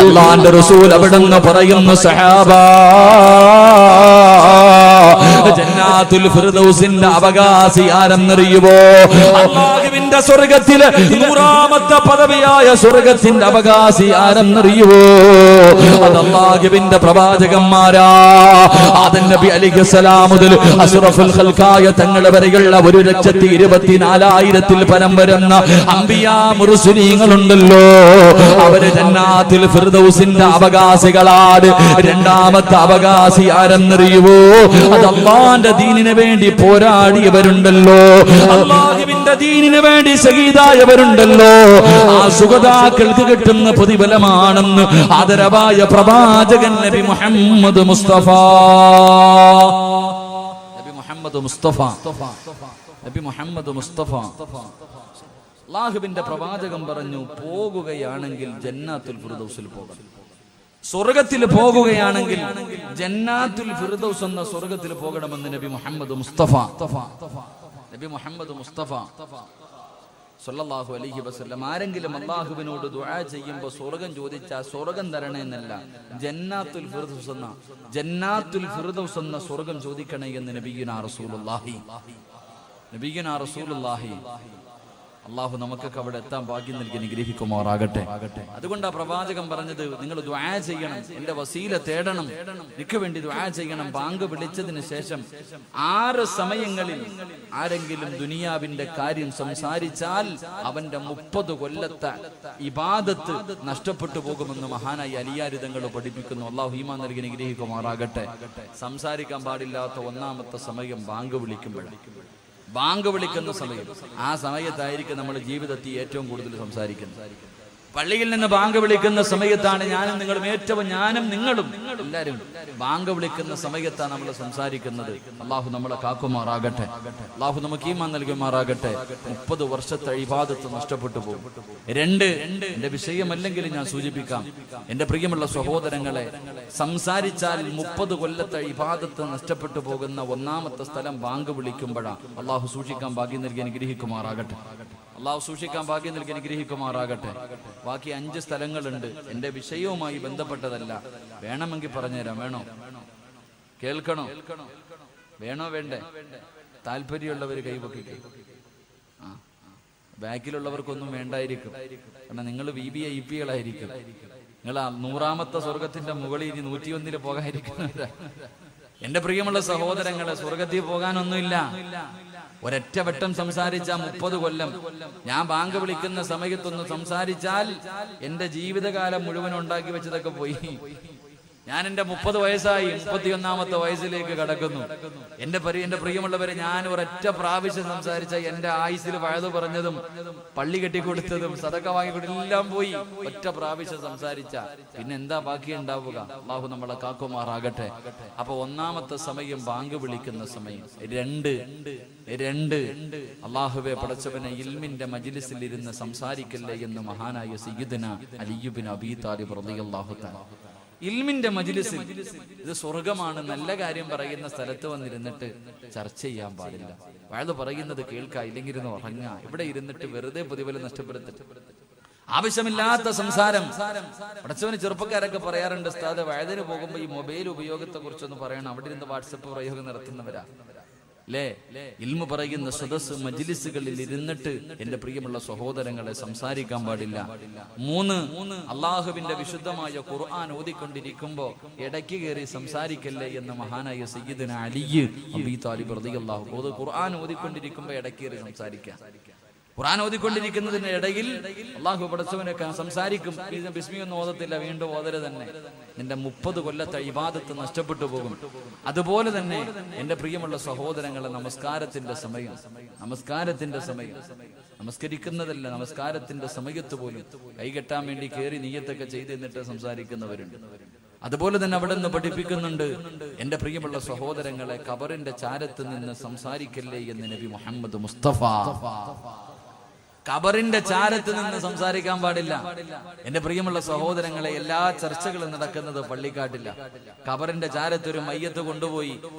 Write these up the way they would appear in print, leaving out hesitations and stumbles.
അല്ലാഹുവിന്റെ റസൂൽ അവിടുന്ന് പറയുന്ന സഹാബ, ജന്നാത്തുൽ ഫിർദൗസിന്റെ അവകാശി ആരെന്നറിയുമോ? അല്ലാഹുവിന്റെ സ്വർഗ്ഗത്തിലെ 100ാമത്തെ പദവിയായ സ്വർഗ്ഗത്തിന്റെ അവകാശി ആരെന്നറിയുമോ? അത് അല്ലാഹുവിന്റെ പ്രവാചകന്മാരാ. ആദം നബി അലൈഹിസ്സലാം മുതൽ അഷ്റഫുൽ ഖൽഖായ തങ്ങളെ വരെയുള്ള 1,24,000-ൽ പരം വരുന്ന അംബിയാ മുർസലീങ്ങളുണ്ടല്ലോ, അവര് ജന്നാത്തുൽ ഫിർദൗസിന്റെ അവകാശികളാണ്. രണ്ടാമത്തെ അവകാശി ആരെന്നറിയുമോ? അത് അല്ലാഹുവിന്റെ ദീനിന് വേണ്ടി പോരാടിയവരുണ്ടല്ലോ, അല്ലാഹുവിന്റെ ദീനിന് വേണ്ടി ശഹീദായവരുണ്ടല്ലോ. ആ ശുഹദാക്കൾക്ക് കിട്ടുന്ന പ്രതിഫലമാണെന്ന് ആദരവായ പ്രവാചകൻ നബി മുഹമ്മദ് മുസ്തഫ. നബി മുഹമ്മദ് മുസ്തഫ, നബി മുഹമ്മദ് മുസ്തഫ. അല്ലാഹുവിന്റെ പ്രവാചകൻ പറഞ്ഞു, പോകുകയാണെങ്കിൽ ജന്നാത്തുൽ ഫിർദൗസിൽ പോകണം. സ്വർഗത്തിൽ പോകുകയാണെങ്കിൽ ജന്നാത്തുൽ ഫിർദൗസ് എന്ന സ്വർഗത്തിൽ പോകണമെന്ന് നബി മുഹമ്മദ് മുസ്തഫ. നബി മുഹമ്മദ് മുസ്തഫ സല്ലല്ലാഹു അലൈഹി വസല്ലം. ആരെങ്കിലും അല്ലാഹുവിനോട് ദുആ ചെയ്യുമ്പോൾ സ്വർഗം ചോദിച്ചാൽ സ്വർഗം തരണേ എന്നല്ല, ജന്നാത്തുൽ ഫിർദൗസ് എന്ന സ്വർഗം ചോദിക്കണേ എന്ന് നബിയുനാ റസൂലുള്ളാഹി. അള്ളാഹു നമുക്കൊക്കെ അവിടെ എത്താൻ ഭാഗ്യം നൽകി അനുഗ്രഹിക്കുമാറാകട്ടെ. അതുകൊണ്ടാ പ്രവാചകൻ പറഞ്ഞത്, നിങ്ങൾ ദുആ ചെയ്യണം, എന്റെ വസീല തേടണം, എനിക്ക് വേണ്ടി ദുആ ചെയ്യണം. ബാങ്ക് വിളിച്ചതിന് ശേഷം 6 സമയങ്ങളിൽ ആരെങ്കിലും ദുനിയാവിന്റെ കാര്യം സംസാരിച്ചാൽ അവന്റെ 30 കൊല്ലത്തെ ഇബാദത്ത് നഷ്ടപ്പെട്ടു പോകുമെന്ന് മഹാനായ അലിയാരി തങ്ങൾ പഠിപ്പിക്കുന്നു. അള്ളാഹു ഈമാൻ നൽകി അനുഗ്രഹിക്കുമാറാകട്ടെ. സംസാരിക്കാൻ പാടില്ലാത്ത 1ാമത്തെ സമയം ബാങ്ക് വിളിക്കുമ്പോഴാണ്. ബാങ്ക് വിളിക്കുന്ന സമയം, ആ സമയത്തായിരിക്കും നമ്മുടെ ജീവിതത്തിൽ ഏറ്റവും കൂടുതൽ സംസാരിക്കുന്നത്. പള്ളിയിൽ നിന്ന് ബാങ്ക് വിളിക്കുന്ന സമയത്താണ് ഞാനും നിങ്ങളും എല്ലാവരും ബാങ്ക് വിളിക്കുന്ന സമയത്താണ് നമ്മൾ സംസാരിക്കുന്നത്. അള്ളാഹു നമ്മളെ കാക്കുമാറാകട്ടെ, അള്ളാഹു നമുക്ക് ഈമാൻ നൽകുമാറാകട്ടെ. 30 വർഷത്തെ ഇബാദത്ത് നഷ്ടപ്പെട്ടു പോകും. 2, എന്റെ വിഷയമല്ലെങ്കിൽ ഞാൻ സൂചിപ്പിക്കാം, എന്റെ പ്രിയമുള്ള സഹോദരങ്ങളെ, സംസാരിച്ചാൽ 30 കൊല്ലത്തെ ഇബാദത്ത് നഷ്ടപ്പെട്ടു പോകുന്ന 1ാമത്തെ സ്ഥലം ബാങ്ക് വിളിക്കുമ്പോഴാണ്. അള്ളാഹു സൂക്ഷിക്കാൻ ഭാഗ്യം നൽകി അനുഗ്രഹിക്കുമാറാകട്ടെ. അള്ളാഹു സൂക്ഷിക്കാൻ ഭാഗ്യം നൽകി അനുഗ്രഹിക്കുമാറാകട്ടെ. ബാക്കി 5 സ്ഥലങ്ങളുണ്ട്, എന്റെ വിഷയവുമായി ബന്ധപ്പെട്ടതല്ല. വേണമെങ്കിൽ പറഞ്ഞുതരാം. വേണോ? കേൾക്കണോ? വേണോ വേണ്ടേ? താല്പര്യമുള്ളവർ കൈപൊക്കിക്കും. ബാക്കിലുള്ളവർക്കൊന്നും വേണ്ടായിരിക്കും, കാരണം നിങ്ങൾ VVIPകളായിരിക്കും. നിങ്ങൾ 100ാമത്തെ സ്വർഗത്തിന്റെ മുകളിൽ ഇനി 101-ൽ പോകാതിരിക്കുന്നവരാ. എന്റെ പ്രിയമുള്ള സഹോദരങ്ങളെ, സ്വർഗത്തിൽ പോകാനൊന്നുമില്ല. ഒരൊറ്റ വട്ടം സംസാരിച്ച 30 കൊല്ലം. ഞാൻ ബാങ്ക് വിളിക്കുന്ന സമയത്തൊന്ന് സംസാരിച്ചാൽ എന്റെ ജീവിതകാലം മുഴുവൻ ഉണ്ടാക്കി വെച്ചതൊക്കെ പോയി. ഞാൻ എന്റെ 30 വയസ്സായി, 31ാമത്തെ വയസ്സിലേക്ക് കടക്കുന്നു. എന്റെ പ്രിയമുള്ളവരെ, ഞാൻ ഒരൊറ്റ പ്രാവശ്യം സംസാരിച്ച എന്റെ ആയുസ്സിൽ വഴുതു പറഞ്ഞതും പള്ളി കെട്ടിക്കൊടുത്തതും സദക്ക വാങ്ങിക്കൊടുത്തതും എല്ലാം പോയി. ഒറ്റ പ്രാവശ്യം സംസാരിച്ച പിന്നെ എന്താ ബാക്കി ഉണ്ടാവുക? അള്ളാഹു നമ്മളെ കാക്കുമാറാകട്ടെ. അപ്പൊ 1ാമത്തെ സമയം ബാങ്ക് വിളിക്കുന്ന സമയം. 2 അള്ളാഹുവെ പടച്ചവനെ, ഇൽമിന്റെ മജ്ലിസിൽ ഇരുന്ന് സംസാരിക്കല്ലേ എന്ന് മഹാനായ സയ്യിദുനാ അലി ഇബ്നു അബീ താലിബ് റളിയല്ലാഹു തആല. ഇൽമിന്റെ മജ്ലിസിൽ, ഇത് സ്വർഗമാണ്, നല്ല കാര്യം പറയുന്ന സ്ഥലത്ത് വന്നിരുന്നിട്ട് ചർച്ച ചെയ്യാൻ പാടില്ല. വഴുത് പറയുന്നത് കേൾക്കുക, ഇല്ലെങ്കിൽ ഇരുന്ന് ഉറങ്ങുക. ഇവിടെ ഇരുന്നിട്ട് വെറുതെ പ്രതിഫലം നഷ്ടപ്പെടുത്തിട്ട് ആവശ്യമില്ലാത്ത സംസാരം. പടച്ചവന് ചെറുപ്പക്കാരൊക്കെ പറയാറുണ്ട്, ഉസ്താദ് വഴുതിന് പോകുമ്പോ ഈ മൊബൈൽ ഉപയോഗത്തെ കുറിച്ചൊന്ന് പറയണം. അവിടെ ഇരുന്ന് വാട്സപ്പ് പ്രയോഗം നടത്തുന്നവരാ അല്ലേ? ഇൽമു പറയുന്ന സദസ് മജ്ലിസുകളിൽ ഇരുന്നിട്ട് എന്റെ പ്രിയമുള്ള സഹോദരങ്ങളെ സംസാരിക്കാൻ പാടില്ല. 3 അള്ളാഹുവിന്റെ വിശുദ്ധമായ ഖുർആൻ ഓതിക്കൊണ്ടിരിക്കുമ്പോ ഇടയ്ക്ക് കയറി സംസാരിക്കല്ലേ എന്ന് മഹാനായ സയ്യിദുനാ അലി അബീ താലിബ് റളിയല്ലാഹു അൻഹു. ഖുർആൻ ഓതിക്കൊണ്ടിരിക്കുമ്പോ ഇടയ്ക്ക് കയറി സംസാരിക്കാം. ഖുർആൻ ഓതിക്കൊണ്ടിരിക്കുന്നതിന്റെ ഇടയിൽ അള്ളാഹു പടച്ചവനെ സംസാരിക്കും. ബിസ്മി ഒന്നും ഓതത്തില്ല, വീണ്ടും ഓതല് തന്നെ. നിന്റെ 30 കൊല്ലത്തെ ഇബാദത്ത് നഷ്ടപ്പെട്ടു പോകും. അതുപോലെ തന്നെ എന്റെ പ്രിയമുള്ള സഹോദരങ്ങളെ, നമസ്കാരത്തിന്റെ സമയം, നമസ്കരിക്കുന്നതല്ല, നമസ്കാരത്തിന്റെ സമയത്ത് പോലും കൈകെട്ടാൻ വേണ്ടി കയറി നിയ്യത്തൊക്കെ ചെയ്ത് എന്നിട്ട് സംസാരിക്കുന്നവരുണ്ട്. അതുപോലെ തന്നെ അവിടെ നിന്ന് പഠിപ്പിക്കുന്നുണ്ട്, എന്റെ പ്രിയമുള്ള സഹോദരങ്ങളെ, ഖബറിന്റെ ചാരത്ത് നിന്ന് സംസാരിക്കല്ലേ എന്ന് നബി മുഹമ്മദ് മുസ്തഫ. ഖബറിന്റെ ചാരത്ത് നിന്ന് സംസാരിക്കാൻ പാടില്ല. എന്റെ പ്രിയമുള്ള സഹോദരങ്ങളെ, എല്ലാ ചർച്ചകളും നടക്കുന്നത് പള്ളിക്കാട്ടില്ല. ഖബറിന്റെ ചാരത്ത് ഒരു മയ്യത്ത് കൊണ്ടുപോയി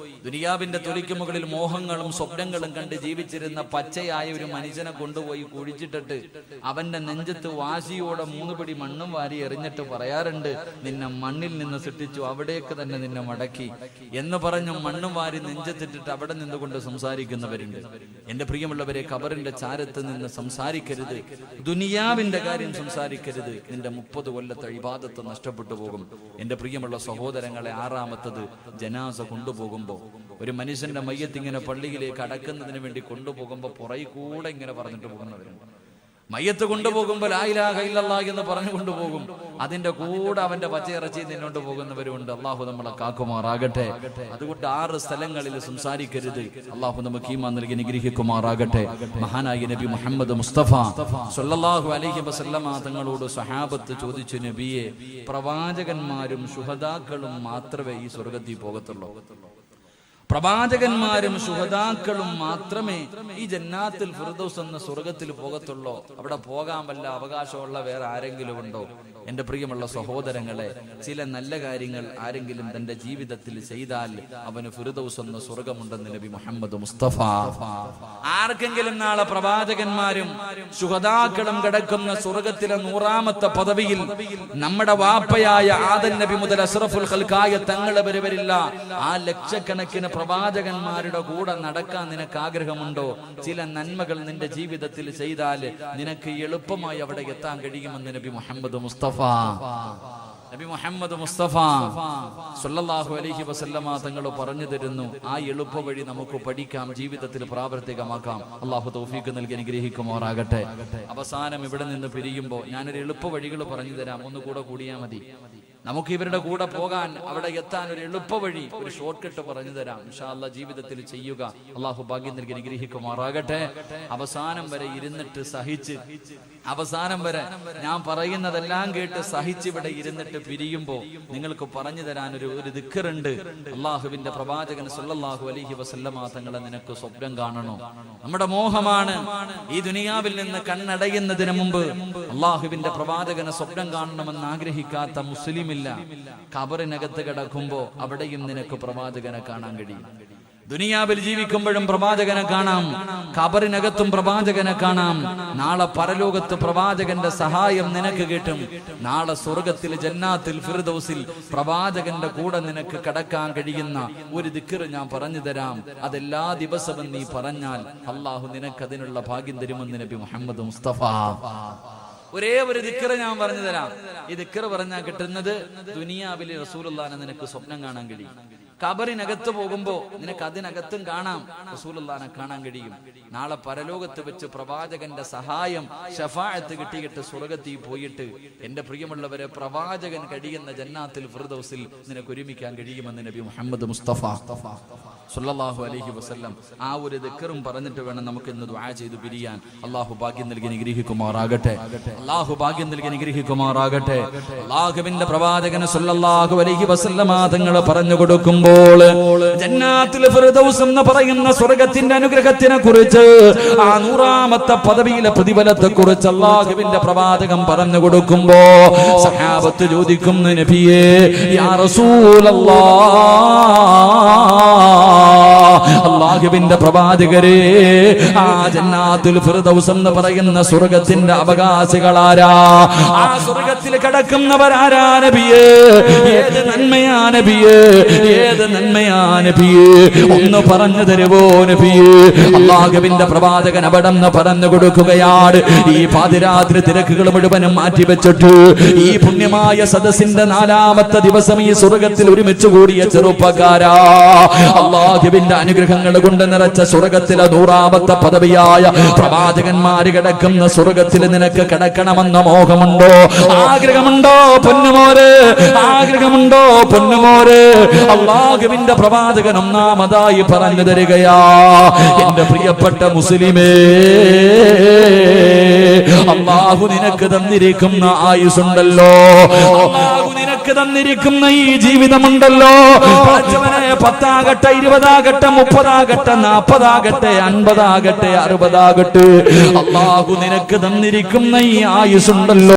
ദുനിയാവിന്റെ തൊലിക്ക് മുകളിൽ മോഹങ്ങളും സ്വപ്നങ്ങളും കണ്ട് ജീവിച്ചിരുന്ന പച്ചയായ ഒരു മനുഷ്യനെ കൊണ്ടുപോയി കുഴിച്ചിട്ടിട്ട് അവന്റെ നെഞ്ചത്ത് വാശിയോടെ 3 പിടി മണ്ണും വാരി എറിഞ്ഞിട്ട് പറയാറുണ്ട്, നിന്നെ മണ്ണിൽ നിന്ന് സൃഷ്ടിച്ചു, അവിടേക്ക് തന്നെ നിന്നെ മടക്കി എന്ന് പറഞ്ഞു മണ്ണും വാരി നെഞ്ചത്തിട്ടിട്ട് അവിടെ നിന്നുകൊണ്ട് സംസാരിക്കുന്നവരുണ്ട്. എന്റെ പ്രിയമുള്ളവരെ, ഖബറിന്റെ ചാരത്ത് നിന്ന് സംസാരിക്കരുത്, ദുനിയാവിന്റെ കാര്യം സംസാരിക്കരുത്. നിന്റെ 30 കൊല്ലത്തെ ഇബാദത്ത് നഷ്ടപ്പെട്ടു പോകും. എന്റെ പ്രിയമുള്ള സഹോദരങ്ങളെ, 6ാമത്തത് ജനാസ കൊണ്ടുപോകുമ്പോ ഒരു മനുഷ്യന്റെ മയ്യത്ത് ഇങ്ങനെ പള്ളിയിലേക്ക് അടക്കുന്നതിന് വേണ്ടി കൊണ്ടുപോകുമ്പോ പുറകെ കൂടെ ഇങ്ങനെ പറഞ്ഞിട്ട് പോകുന്നവരുണ്ട്. മയ്യത്ത് കൊണ്ടുപോകുമ്പോൾ ലാ ഇലാഹ ഇല്ലല്ലാഹ് എന്ന് പറഞ്ഞു കൊണ്ടുപോകും. അതിന്റെ കൂടെ അവന്റെ പച്ചയിറച്ചി നിന്നോണ്ട് പോകുന്നവരുണ്ട്. അള്ളാഹു നമ്മളെ കാക്കുമാറാകട്ടെ. അതുകൊണ്ട് 6 സ്ഥലങ്ങളിൽ സംസാരിക്കരുത്. അള്ളാഹു നമുക്ക് ഈമാൻ നൽകി അനുഗ്രഹിക്കുമാറാകട്ടെ. മഹാനായ നബി മുഹമ്മദ് മുസ്തഫ സ്വല്ലല്ലാഹു അലൈഹി വസല്ലമ തങ്ങളോട് സ്വഹാബത്ത് ചോദിച്ചു, നബിയെ, പ്രവാചകന്മാരും ശുഹദാക്കളും മാത്രമേ ഈ സ്വർഗ്ഗത്തിൽ പോകത്തുള്ളൂ? പ്രവാചകന്മാരും ശുഹദാക്കളും മാത്രമേ ഈ ജന്നാത്തുൽ ഫിർദൗസ് എന്ന സ്വർഗത്തിൽ പോകത്തുള്ളൂ? അവിടെ പോകാൻ വല്ല അവകാശമുള്ള വേറെ ആരെങ്കിലും ഉണ്ടോ? എന്റെ പ്രിയമുള്ള സഹോദരങ്ങളെ, ചില നല്ല കാര്യങ്ങൾ ആരെങ്കിലും തന്റെ ജീവിതത്തിൽ ചെയ്താൽ അവന് ഫിർദൗസ് എന്ന സ്വർഗമുണ്ടെന്ന് നബി മുഹമ്മദ് മുസ്തഫ. ആർക്കെങ്കിലും നാളെ പ്രവാചകന്മാരും ശുഹദാക്കളും കിടക്കുന്ന സ്വർഗത്തിലെ 100ാമത്തെ പദവിയിൽ നമ്മുടെ വാപ്പയായ ആദം നബി മുതൽ അഷ്റഫുൽ ഖൽഖായ തങ്ങളെ വരില്ല. ആ ലക്ഷക്കണക്കിന് പ്രവാചകന്മാരുടെ കൂടെ നടക്കാൻ നിനക്ക് ആഗ്രഹമുണ്ടോ? ചില നന്മകൾ നിന്റെ ജീവിതത്തിൽ ചെയ്താൽ നിനക്ക് എളുപ്പമായി അവിടെ എത്താൻ കഴിയുമെന്ന് നബി മുഹമ്മദ് മുസ്തഫ സ്വല്ലല്ലാഹു അലൈഹി വസല്ലമ തങ്ങൾ പറഞ്ഞു തരുന്നു. ആ എളുപ്പ വഴി നമുക്ക് പഠിക്കാം, ജീവിതത്തിൽ പ്രാവർത്തികമാക്കാം. അള്ളാഹു തൗഫീഖ് നൽകി അനുഗ്രഹിക്കുമാറാകട്ടെ. അവസാനം ഇവിടെ നിന്ന് പിരിയുമ്പോൾ ഞാനൊരു എളുപ്പ വഴികൾ പറഞ്ഞു തരാം. ഒന്നുകൂടെ കൂടിയാൽ മതി. നമുക്ക് ഇവരുടെ കൂടെ പോകാൻ, അവിടെ എത്താൻ ഒരു എളുപ്പ വഴി, ഒരു ഷോർട്ട് കട്ട് പറഞ്ഞു തരാം. ഇൻഷാ അല്ലാഹ് ജീവിതത്തിൽ ചെയ്യുക. അള്ളാഹു ഭാഗ്യം നൽകി അനുഗ്രഹിക്കുമാറാകട്ടെ. അവസാനം വരെ ഇരുന്നിട്ട് സഹിച്ച്, അവസാനം വരെ ഞാൻ പറയുന്നതെല്ലാം കേട്ട് സഹിച്ച് ഇവിടെ ഇരുന്നിട്ട് പിരിയുമ്പോൾ നിങ്ങൾക്ക് പറഞ്ഞു തരാൻ ഒരു ദിക്റുണ്ട്. അള്ളാഹുവിന്റെ പ്രവാചകൻ സ്വല്ലല്ലാഹു അലൈഹി വസല്ലമ തങ്ങളെ നിനക്ക് സ്വപ്നം കാണണോ? നമ്മുടെ മോഹമാണ് ഈ ദുനിയാവിൽ നിന്ന് കണ്ണടയുന്നതിന് മുമ്പ് അള്ളാഹുവിന്റെ പ്രവാചകനെ സ്വപ്നം കാണണമെന്ന് ആഗ്രഹിക്കാത്ത മുസ്ലിമില്ല. ഖബറിനകത്ത് കിടക്കുമ്പോ അവിടെയും നിനക്ക് പ്രവാചകനെ കാണാൻ കഴിയും. ദുനിയാവിൽ ജീവിക്കുമ്പോഴും പ്രവാചകനെ കാണാം, ഖബറിനകത്തും പ്രവാചകനെ കാണാം. നാളെ പരലോകത്ത് പ്രവാചകന്റെ സഹായം നിനക്ക് കിട്ടും. നാളെ സ്വർഗത്തിൽ ജന്നാത്തുൽ ഫിർദൗസിൽ പ്രവാചകന്റെ കൂടെ നിനക്ക് കടക്കാൻ കഴിയുന്ന ഒരു ദിക്ർ ഞാൻ പറഞ്ഞു തരാം. അതെല്ലാ ദിവസവും നീ പറഞ്ഞാൽ അള്ളാഹു നിനക്ക് അതിനുള്ള ഭാഗ്യം തരുമെന്ന് നബി മുഹമ്മദ് മുസ്തഫ. ഒരേ ഒരു ദിക്ർ ഞാൻ പറഞ്ഞു തരാം. ഈ ദിക്ർ പറഞ്ഞാൽ കിട്ടുന്നത് ദുനിയാവിലെ റസൂലുള്ളാഹിനെ നിനക്ക് സ്വപ്നം കാണാൻ കഴിയും. ഖബറിനകത്ത് പോകുമ്പോ നിനക്ക് അതിനകത്തും കാണാം, റസൂലുള്ളാഹിനെ കാണാൻ കഴിയും. നാളെ പരലോകത്ത് വെച്ച് പ്രവാചകന്റെ സഹായം ശഫാഅത്ത് കിട്ടിയിട്ട് സ്വർഗ്ഗത്തിൽ പോയിട്ട് എന്റെ പ്രിയമുള്ളവരെ പ്രവാചകൻ കഴിയുന്ന ജന്നാത്തുൽ ഫിർദൗസിൽ നിനക്ക് ഒരുമിക്കാൻ കഴിയുമെന്ന് നബി മുഹമ്മദ് മുസ്തഫ സ്വല്ലല്ലാഹു അലൈഹി വസല്ലം. ആ ഒരു ദിക്റും പറഞ്ഞിട്ട് വേണം നമുക്ക് ഇന്ന് ദുആ ചെയ്തു പിരിയാൻ. അല്ലാഹു ഭാഗ്യം നൽകി അനുഗ്രഹിക്കുമാറാകട്ടെ. അല്ലാഹു ഭാഗ്യം നൽകി അനുഗ്രഹിക്കുമാറാകട്ടെ. അല്ലാഹുവിന്റെ പ്രവാചകൻ സ്വല്ലല്ലാഹു അലൈഹി വസല്ലം തങ്ങൾ പറഞ്ഞു കൊടുക്കുമ്പോൾ ജന്നാത്തുൽ ഫിർദൗസ് എന്ന് പറയുന്ന സ്വർഗ്ഗത്തിന്റെ അനുഗ്രഹത്തിനെ കുറിച്ച്, ആ 100ാമത്തെ പദവിയിലെ പ്രതിഫലത്തെ കുറിച്ച് അല്ലാഹുവിന്റെ പ്രവാചകൻ പറഞ്ഞു കൊടുക്കുമ്പോ സഹാബത്ത് ചോദിക്കുന്നു, നബിയേ യാ റസൂലല്ലാഹ്, അല്ലാഹുവിന്റെ പ്രവാചകരെ, ആ ജന്നാത്തുൽ ഫിർദൗസ് എന്ന് പറയുന്ന സ്വർഗ്ഗത്തിന്റെ അവകാശികളാരാ? ആ സ്വർഗ്ഗത്തിൽ കിടക്കുന്നവരാരാ നബിയേ? ഏത് നന്മയാ നബിയേ? ഏത് നന്മയാ നബിയേ? ഒന്ന് പറഞ്ഞു തരുവോ നബിയേ? അല്ലാഹുവിന്റെ പ്രവാചകൻ അവിടെ നിന്ന് പറഞ്ഞു കൊടുക്കുകയാണ്. ഈ പാതിരാത്രി തിരക്കുകൾ മുഴുവനും മാറ്റിവെച്ചിട്ട് ഈ പുണ്യമായ സദസ്സിന്റെ 4ാമത്തെ ദിവസം ഈ സ്വർഗ്ഗത്തിൽ ഒരുമിച്ച് കൂടിയ ചെറുപ്പക്കാരാ, അല്ലാഹുവിന്റെ അനുഗ്രഹങ്ങൾ കൊണ്ട് നിറച്ച സ്വർഗ്ഗത്തിലെ 100ാമത്തെ പദവിയായ പ്രവാചകന്മാര് കിടക്കുന്ന സ്വർഗ്ഗത്തിൽ നിനക്ക് കിടക്കണമെന്ന മോഹമുണ്ടോ? ആഗ്രഹമുണ്ടോ പൊന്നുമോരെ? ആഗ്രഹമുണ്ടോ പൊന്നുമോരെ? അല്ലാഹുവിന്റെ പ്രവാചകൻ ഒന്നാമതായി പറഞ്ഞു തരികയാ, എന്റെ പ്രിയപ്പെട്ട മുസ്ലിമേ, അല്ലാഹു നിനക്ക് തന്നിരിക്കുന്ന ആയുസ്സുണ്ടല്ലോ, അല്ലാഹു നിനക്ക് നിനക്ക് തന്നിരിക്കുന്ന ഈ ജീവിതമുണ്ടല്ലോ, പടച്ചവനെ 10 ആകട്ടെ, 20 ആകട്ടെ, 30 ആകട്ടെ, 40 ആകട്ടെ, 50 ആകട്ടെ, 60 ആകട്ടെ, അല്ലാഹു നിനക്ക് തന്നിരിക്കുന്ന ഈ ആയുസ്സുണ്ടല്ലോ